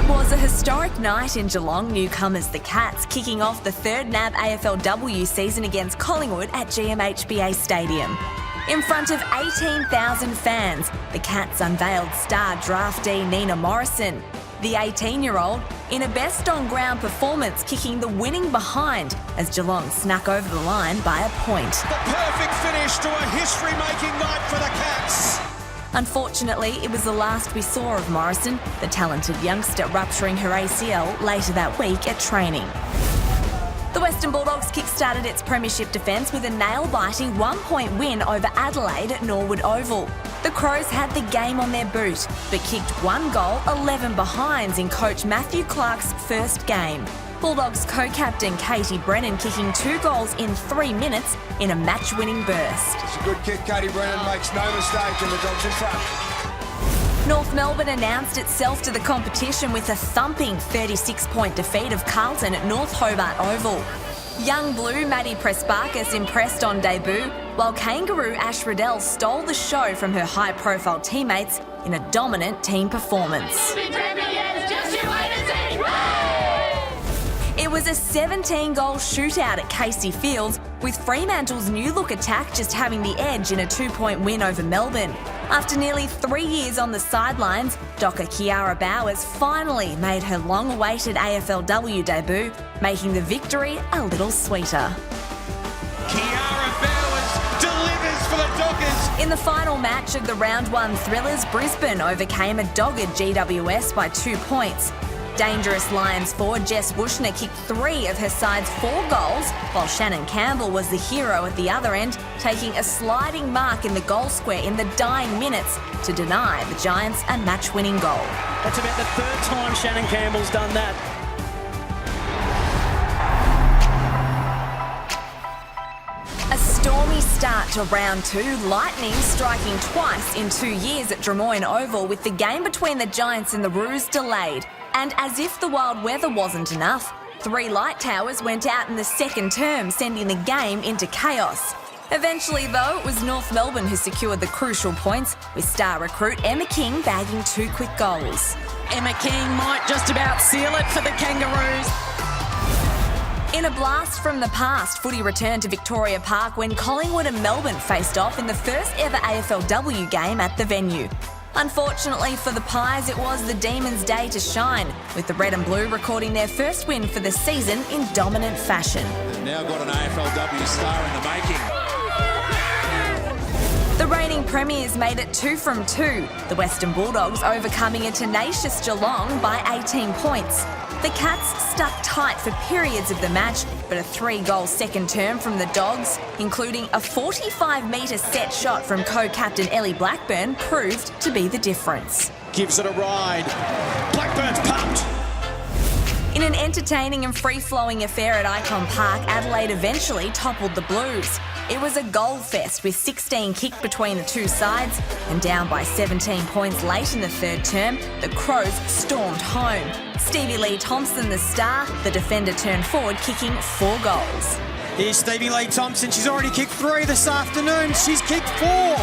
It was a historic night in Geelong. Newcomers the Cats kicking off the third NAB AFLW season against Collingwood at GMHBA Stadium. In front of 18,000 fans, the Cats unveiled star draftee Nina Morrison, the 18-year-old, in a best-on-ground performance kicking the winning behind as Geelong snuck over the line by a point. The perfect finish to a history-making night for the Cats. Unfortunately, it was the last we saw of Morrison, the talented youngster rupturing her ACL later that week at training. The Western Bulldogs kick-started its premiership defence with a nail-biting 1-point win over Adelaide at Norwood Oval. The Crows had the game on their boot, but kicked 1 goal, 11 behinds in coach Matthew Clark's first game. Bulldogs co-captain Katie Brennan kicking 2 goals in 3 minutes in a match-winning burst. It's a good kick. Katie Brennan makes no mistake, and the Dogs in front. North Melbourne announced itself to the competition with a thumping 36-point defeat of Carlton at North Hobart Oval. Young Blue Maddie Prespakis impressed on debut, while Kangaroo Ash Riddell stole the show from her high-profile teammates in a dominant team performance. It was a 17-goal shootout at Casey Fields, with Fremantle's new-look attack just having the edge in a 2-point win over Melbourne. After nearly 3 years on the sidelines, Docker Kiara Bowers finally made her long-awaited AFLW debut, making the victory a little sweeter. Kiara Bowers delivers for the Dockers. In the final match of the Round 1 thrillers, Brisbane overcame a dogged GWS by 2 points. Dangerous Lions forward Jess Wushner kicked 3 of her side's 4 goals, while Shannon Campbell was the hero at the other end, taking a sliding mark in the goal square in the dying minutes to deny the Giants a match-winning goal. That's about the 3rd time Shannon Campbell's done that. A stormy start to round 2, lightning striking twice in 2 years at Drummoyne Oval, with the game between the Giants and the Roos delayed. And as if the wild weather wasn't enough, 3 light towers went out in the second term, sending the game into chaos. Eventually, though, it was North Melbourne who secured the crucial points, with star recruit Emma King bagging 2 quick goals. Emma King might just about seal it for the Kangaroos. In a blast from the past, footy returned to Victoria Park when Collingwood and Melbourne faced off in the first ever AFLW game at the venue. Unfortunately for the Pies, it was the Demons' day to shine, with the Red and Blue recording their first win for the season in dominant fashion. They've now got an AFLW star in the making. The reigning premiers made it 2 from 2, the Western Bulldogs overcoming a tenacious Geelong by 18 points. The Cats stuck tight for periods of the match, but a 3-goal second term from the Dogs, including a 45-metre set shot from co-captain Ellie Blackburn, proved to be the difference. Gives it a ride. Blackburn's pumped. In an entertaining and free-flowing affair at Icon Park, Adelaide eventually toppled the Blues. It was a goal fest with 16 kicked between the two sides, and down by 17 points late in the third term, the Crows stormed home. Stevie Lee Thompson, the star, the defender turned forward, kicking 4 goals. Here's Stevie Lee Thompson. She's already kicked 3 this afternoon. She's kicked 4.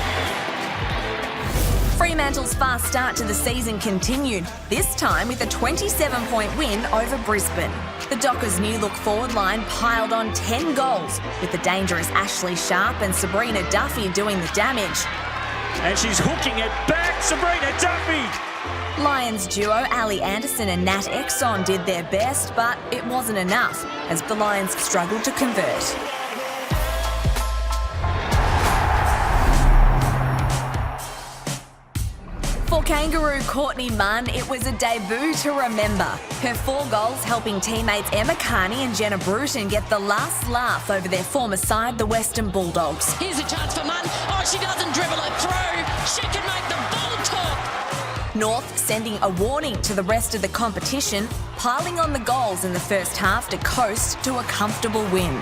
Fremantle's fast start to the season continued, this time with a 27-point win over Brisbane. The Dockers' new-look forward line piled on 10 goals, with the dangerous Ashley Sharp and Sabrina Duffy doing the damage. And she's hooking it back, Sabrina Duffy! Lions duo Ali Anderson and Nat Exon did their best, but it wasn't enough, as the Lions struggled to convert. For Kangaroo Courtney Munn, it was a debut to remember. Her 4 goals helping teammates Emma Carney and Jenna Bruton get the last laugh over their former side, the Western Bulldogs. Here's a chance for Munn. Oh, she doesn't dribble it through. She can make the ball talk. North sending a warning to the rest of the competition, piling on the goals in the first half to coast to a comfortable win.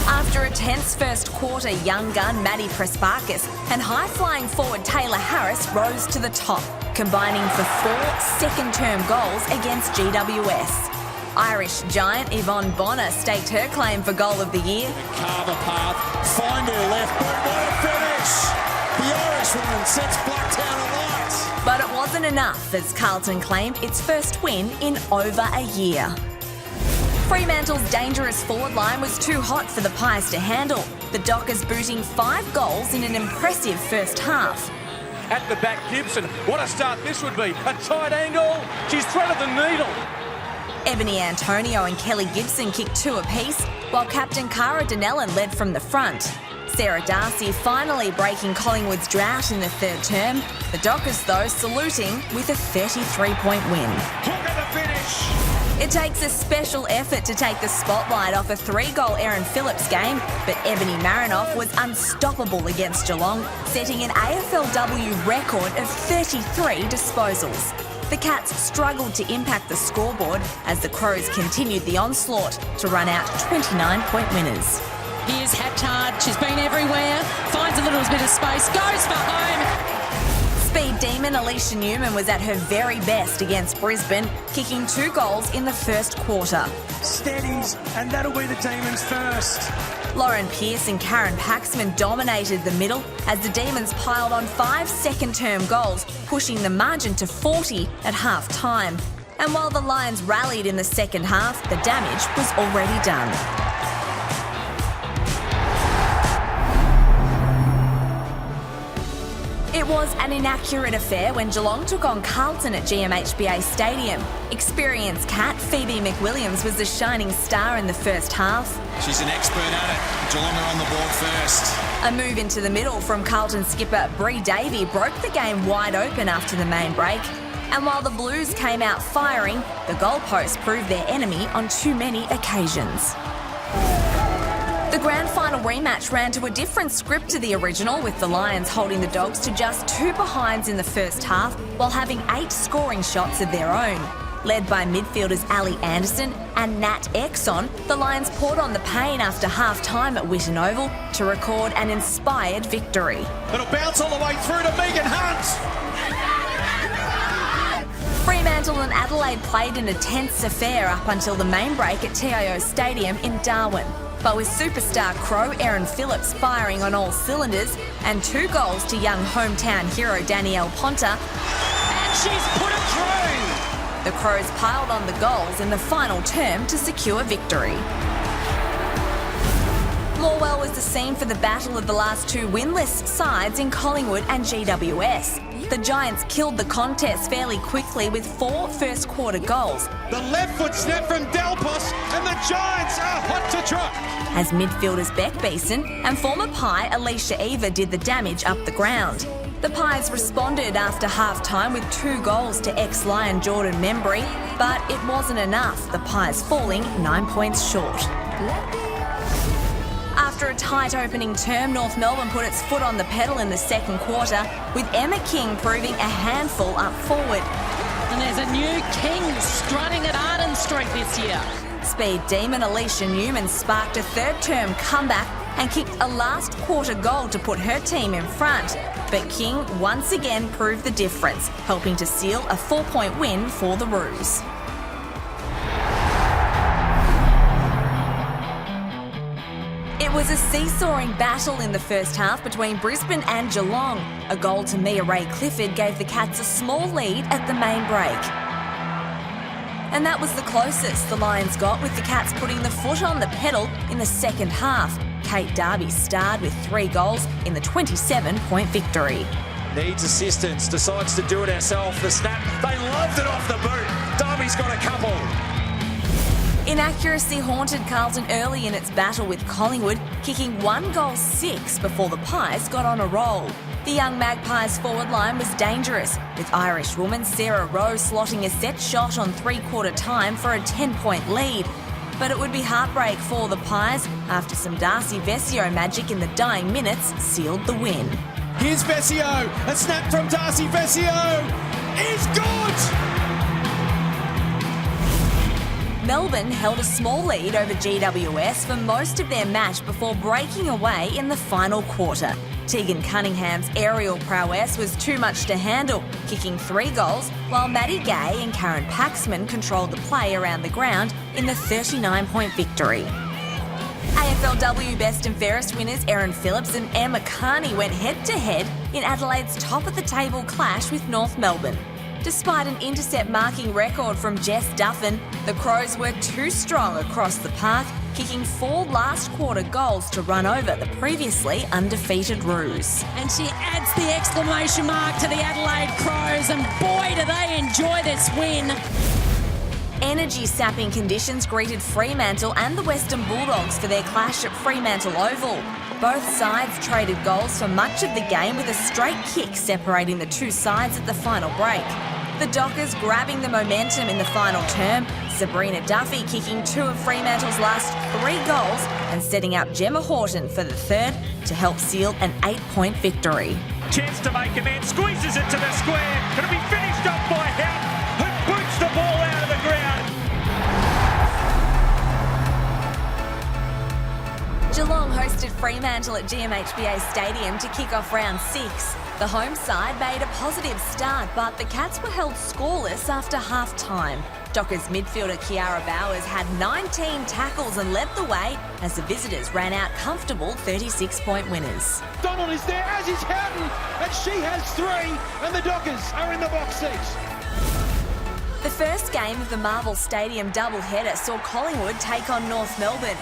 After a tense first quarter, young gun Maddie Prespakis and high-flying forward Taylor Harris rose to the top, combining for 4 second-term goals against GWS. Irish giant Yvonne Bonner staked her claim for goal of the year. Carve a path, find her left, but what a finish! The Irish woman sets Blacktown alight. But it wasn't enough as Carlton claimed its first win in over a year. Fremantle's dangerous forward line was too hot for the Pies to handle, the Dockers booting 5 goals in an impressive first half. At the back, Gibson. What a start this would be. A tight angle. She's threaded the needle. Ebony Antonio and Kelly Gibson kicked 2 apiece, while captain Cara Donnellan led from the front. Sarah Darcy finally breaking Collingwood's drought in the third term. The Dockers, though, saluting with a 33-point win. Look at the finish. It takes a special effort to take the spotlight off a 3-goal Erin Phillips game, but Ebony Marinoff was unstoppable against Geelong, setting an AFLW record of 33 disposals. The Cats struggled to impact the scoreboard as the Crows continued the onslaught to run out 29-point winners. Here's Hattard. She's been everywhere. Finds a little bit of space. Goes for home. Speed demon Alicia Newman was at her very best against Brisbane, kicking 2 goals in the first quarter. Steadies, and that'll be the Demons first. Lauren Pearce and Karen Paxman dominated the middle as the Demons piled on 5 second-term goals, pushing the margin to 40 at half-time. And while the Lions rallied in the second half, the damage was already done. It was an inaccurate affair when Geelong took on Carlton at GMHBA Stadium. Experienced Cat Phoebe McWilliams was the shining star in the first half. She's an expert at it. Geelong are on the board first. A move into the middle from Carlton skipper Bree Davey broke the game wide open after the main break. And while the Blues came out firing, the goalpost proved their enemy on too many occasions. The grand final rematch ran to a different script to the original, with the Lions holding the Dogs to just 2 behinds in the first half while having 8 scoring shots of their own. Led by midfielders Ali Anderson and Nat Exon, the Lions poured on the pain after half-time at Whitten Oval to record an inspired victory. It'll bounce all the way through to Megan Hunt. Fremantle and Adelaide played in a tense affair up until the main break at TIO Stadium in Darwin. But with superstar Crow Erin Phillips firing on all cylinders and 2 goals to young hometown hero Danielle Ponta, And she's put it through. the Crows piled on the goals in the final term to secure victory. Morwell was the scene for the battle of the last 2 winless sides in Collingwood and GWS. The Giants killed the contest fairly quickly with 4 first-quarter goals. The left foot snap from Delpos, and the Giants are hot to trot. As midfielders Beck Beeson and former Pie Alicia Eva did the damage up the ground. The Pies responded after half-time with 2 goals to ex-Lion Jordan Membry, but it wasn't enough, the Pies falling 9 points short. After a tight opening term, North Melbourne put its foot on the pedal in the second quarter, with Emma King proving a handful up forward. And there's a new king strutting at Arden Street this year. Speed demon Alicia Newman sparked a third-term comeback and kicked a last-quarter goal to put her team in front. But King once again proved the difference, helping to seal a 4-point win for the Roos. It was a seesawing battle in the first half between Brisbane and Geelong. A goal to Mia Ray Clifford gave the Cats a small lead at the main break. And that was the closest the Lions got, with the Cats putting the foot on the pedal in the second half. Kate Darby starred with 3 goals in the 27-point victory. Needs assistance, decides to do it herself. The snap, they loved it off the boot. Darby's got a couple. Inaccuracy haunted Carlton early in its battle with Collingwood, kicking 1 goal 6 before the Pies got on a roll. The young Magpies forward line was dangerous, with Irish woman Sarah Rowe slotting a set shot on 3-quarter time for a 10-point lead. But it would be heartbreak for the Pies after some Darcy Vesio magic in the dying minutes sealed the win. Here's Vesio. A snap from Darcy Vesio is good! Melbourne held a small lead over GWS for most of their match before breaking away in the final quarter. Tegan Cunningham's aerial prowess was too much to handle, kicking 3 goals, while Maddie Gay and Karen Paxman controlled the play around the ground in the 39-point victory. AFLW Best and Fairest winners Erin Phillips and Emma Carney went head-to-head in Adelaide's top-of-the-table clash with North Melbourne. Despite an intercept marking record from Jess Duffin, the Crows were too strong across the park, kicking 4 last-quarter goals to run over the previously undefeated Roos. And she adds the exclamation mark to the Adelaide Crows, and boy, do they enjoy this win. Energy-sapping conditions greeted Fremantle and the Western Bulldogs for their clash at Fremantle Oval. Both sides traded goals for much of the game, with a straight kick separating the two sides at the final break. The Dockers grabbing the momentum in the final term, Sabrina Duffy kicking 2 of Fremantle's last 3 goals and setting up Gemma Horton for the third to help seal an 8-point victory. Chance to make amends, squeezes it to the square. It'll be finished up by Houghton, who boots the ball out of the ground. Geelong hosted Fremantle at GMHBA Stadium to kick off round 6. The home side made a positive start, but the Cats were held scoreless after half-time. Dockers midfielder Kiara Bowers had 19 tackles and led the way as the visitors ran out comfortable 36-point winners. Donald is there, as is Houghton, and she has 3, and the Dockers are in the box seats. The first game of the Marvel Stadium doubleheader saw Collingwood take on North Melbourne.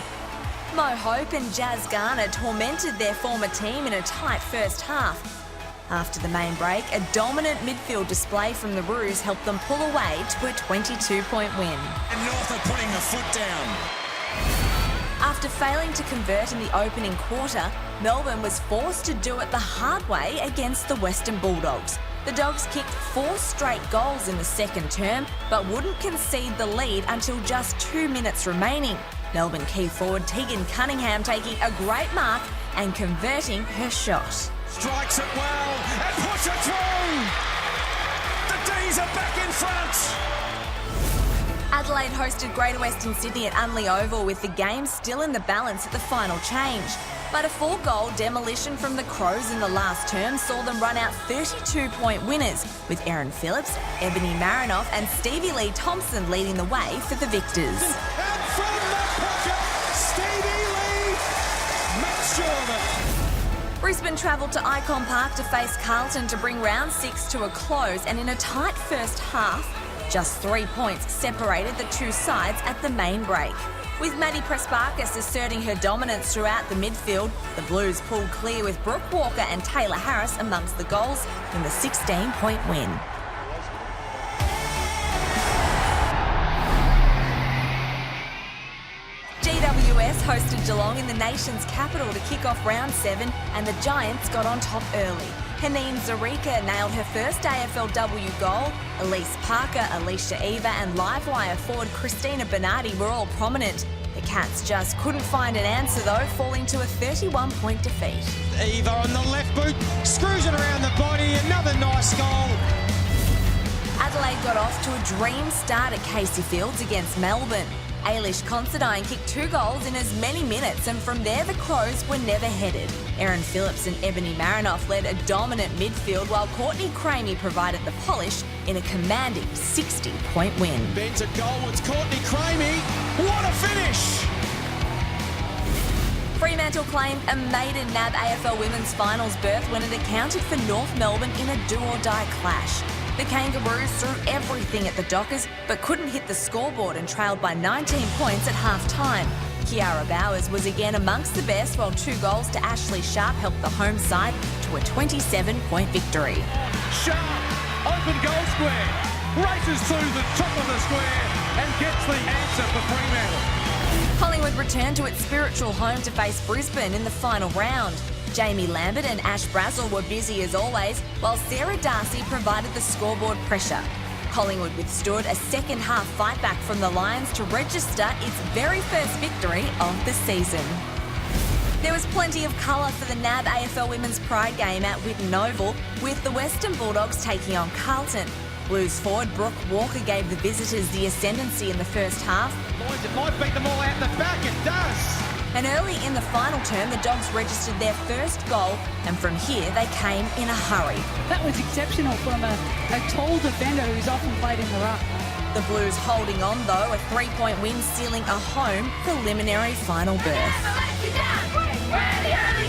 Mo Hope and Jazz Garner tormented their former team in a tight first half. After the main break, a dominant midfield display from the Roos helped them pull away to a 22-point win. And North are putting the foot down. After failing to convert in the opening quarter, Melbourne was forced to do it the hard way against the Western Bulldogs. The Dogs kicked 4 straight goals in the second term, but wouldn't concede the lead until just 2 minutes remaining. Melbourne key forward Tegan Cunningham taking a great mark and converting her shot. Strikes it well and puts it through. The D's are back in front. Adelaide hosted Greater Western Sydney at Unley Oval, with the game still in the balance at the final change. But a 4-goal demolition from the Crows in the last term saw them run out 32-point winners, with Erin Phillips, Ebony Marinoff and Stevie Lee Thompson leading the way for the victors. And from the pocket, Stevie Lee makes sure of it. Brisbane travelled to Icon Park to face Carlton to bring round 6 to a close, and in a tight first half, just 3 points separated the two sides at the main break. With Maddie Prespakis asserting her dominance throughout the midfield, the Blues pulled clear with Brooke Walker and Taylor Harris amongst the goals in the 16-point win. GWS hosted Geelong in the nation's capital to kick off round 7, and the Giants got on top early. Haneen Zarika nailed her first AFLW goal. Elise Parker, Alicia Eva and Livewire forward Christina Bernardi were all prominent. The Cats just couldn't find an answer though, falling to a 31-point defeat. Eva on the left boot, screws it around the body, another nice goal. Adelaide got off to a dream start at Casey Fields against Melbourne. Ailish Considine kicked 2 goals in as many minutes, and from there the Crows were never headed. Erin Phillips and Ebony Marinoff led a dominant midfield, while Courtney Cramey provided the polish in a commanding 60-point win. Bends a goal, it's Courtney Cramey. What a finish! Fremantle claimed a maiden NAB AFL Women's Finals berth when it accounted for North Melbourne in a do-or-die clash. The Kangaroos threw everything at the Dockers, but couldn't hit the scoreboard and trailed by 19 points at half-time. Kiara Bowers was again amongst the best, while 2 goals to Ashley Sharp helped the home side to a 27-point victory. Sharp, open goal square, races to the top of the square and gets the answer for Fremantle. Collingwood returned to its spiritual home to face Brisbane in the final round. Jamie Lambert and Ash Brazel were busy as always, while Sarah Darcy provided the scoreboard pressure. Collingwood withstood a second-half fight-back from the Lions to register its very first victory of the season. There was plenty of colour for the NAB AFL Women's Pride game at Whitten Oval, with the Western Bulldogs taking on Carlton. Blues forward Brooke Walker gave the visitors the ascendancy in the first half. Boys, it might beat them all out the back, it does. And early in the final term, the Dogs registered their first goal, and from here they came in a hurry. That was exceptional from a tall defender who's often played in the ruck. The Blues holding on though, a 3-point win sealing a home preliminary final berth. We're the only